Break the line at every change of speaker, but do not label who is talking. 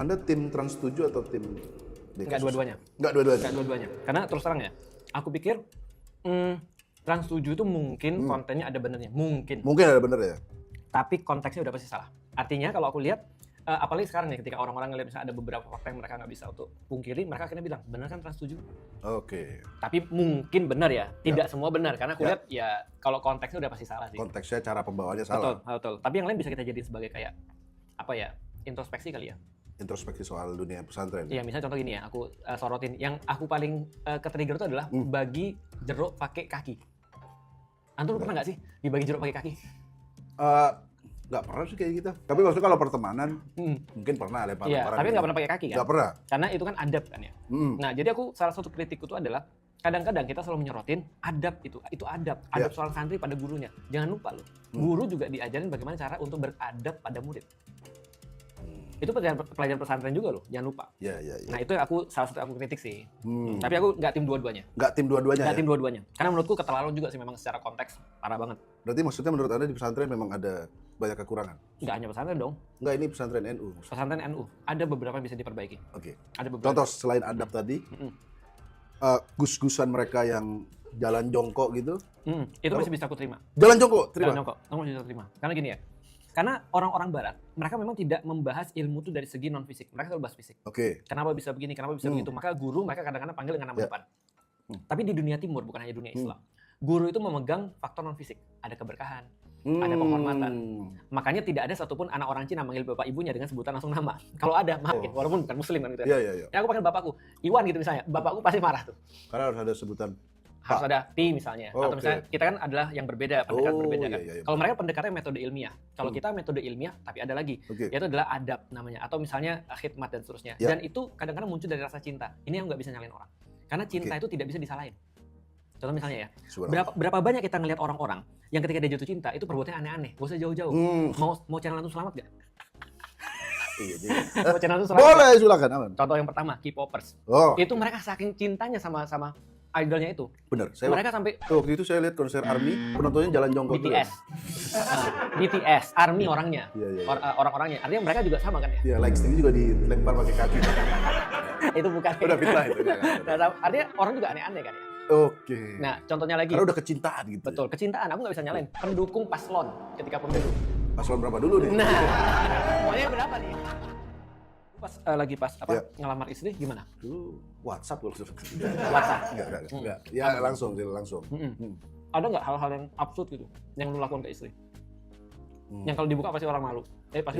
Anda tim Trans 7 atau tim DK?
Enggak dua-duanya.
Enggak dua-duanya?
Enggak dua-duanya. Karena terus terang ya, aku pikir Trans 7 itu mungkin kontennya ada benernya. Mungkin.
Mungkin ada bener ya?
Tapi konteksnya udah pasti salah. Artinya kalau aku lihat, apalagi sekarang nih ketika orang-orang ngeliat misalnya ada beberapa fakta yang mereka nggak bisa untuk pungkiri, mereka akhirnya bilang, bener kan Trans 7?
Oke.
Tapi mungkin benar ya, tidak semua benar. Karena aku lihat ya kalau konteksnya udah pasti salah sih.
Konteksnya, cara pembawaannya salah.
Betul. Tapi yang lain bisa kita jadiin sebagai kayak, apa ya, introspeksi kali ya.
Introspeksi soal dunia pesantren.
Iya, misalnya contoh gini ya, aku sorotin. Yang aku paling ke-trigger itu adalah bagi jeruk pakai kaki. Antum pernah nggak sih dibagi jeruk pakai kaki?
Nggak pernah sih kayak gitu. Tapi maksudnya kalau pertemanan, mungkin pernah lempar-lemparan.
Iya, tapi
gitu.
nggak pernah pakai kaki kan?
Nggak pernah.
Karena itu kan adab kan ya. Nah, jadi aku salah satu kritikku itu adalah kadang-kadang kita selalu menyorotin adab itu adab seorang santri pada gurunya. Jangan lupa loh, guru juga diajarin bagaimana cara untuk beradab pada murid. Itu pelajaran pesantren juga loh, jangan lupa.
Iya.
Nah, itu yang salah satu aku kritik sih. Tapi aku nggak tim dua-duanya.
Nggak tim dua-duanya
Nggak
ya?
tim dua-duanya. Karena menurutku keterlaluan juga sih memang secara konteks parah banget.
Berarti maksudnya menurut Anda di pesantren memang ada banyak kekurangan?
Nggak hanya pesantren dong,
Nggak, ini pesantren NU.
pesantren NU ada beberapa yang bisa diperbaiki.
Oke.
Ada beberapa.
Contoh selain adab tadi, gus-gusan mereka yang jalan jongkok gitu.
Itu masih bisa aku terima.
Jalan jongkok, terima.
Jalan jongkok, aku masih bisa terima. Karena gini ya, karena orang-orang barat, mereka memang tidak membahas ilmu itu dari segi non-fisik. Mereka selalu bahas fisik.
Oke.
Kenapa bisa begini, kenapa bisa begitu. Maka guru mereka kadang-kadang panggil dengan nama depan. Tapi di dunia timur, bukan hanya dunia Islam. Guru itu memegang faktor non-fisik. Ada keberkahan, ada penghormatan. Makanya tidak ada satupun anak orang Cina manggil bapak ibunya dengan sebutan langsung nama. Kalau ada, maafin. Walaupun bukan muslim kan gitu.
Iya.
Ya aku panggil bapakku, Iwan gitu misalnya. Bapakku pasti marah tuh.
Karena harus ada sebutan
Harus ada pi misalnya. Atau misalnya kita kan adalah yang berbeda, pendekatan berbeda kan.
Iya.
Kalau mereka pendekatannya metode ilmiah. Kalau kita metode ilmiah, tapi ada lagi. Yaitu adalah adab namanya. Atau misalnya khidmat dan seterusnya. Dan itu kadang-kadang muncul dari rasa cinta. Ini yang nggak bisa nyalain orang. Karena cinta itu tidak bisa disalahin. Contoh misalnya ya, berapa banyak kita ngelihat orang-orang yang ketika dia jatuh cinta itu perbuatannya aneh-aneh. Gak usah jauh-jauh. Mau channel Antum selamat gak? Mau channel Antum selamat
boleh, silakan. Aman.
Contoh yang pertama, K-popers. Itu mereka saking cintanya sama idolnya itu.
Bener.
Mereka sampai
waktu itu saya lihat konser ARMY, penontonnya jalan jongkok.
BTS. BTS, ARMY orangnya.
Iya.
Orang-orangnya. Artinya mereka juga sama kan ya?
Iya, like stick juga dilempar pakai kaki.
Itu bukan.
Udah fitnah itu.
Artinya orang juga aneh-aneh kan ya?
Oke.
Nah, contohnya lagi.
Karena udah kecintaan gitu.
Betul, kecintaan. Aku nggak bisa nyalain. Pendukung paslon ketika pemilu.
Paslon berapa dulu nih?
Nah, pokoknya berapa nih? Pas ngelamar istri gimana?
Dulu WhatsApp kalau sudah.
WhatsApp.
Enggak. Ya langsung.
Ada nggak hal-hal yang absurd gitu yang lu lakukan ke istri? Yang kalau dibuka pasti orang malu. Pasti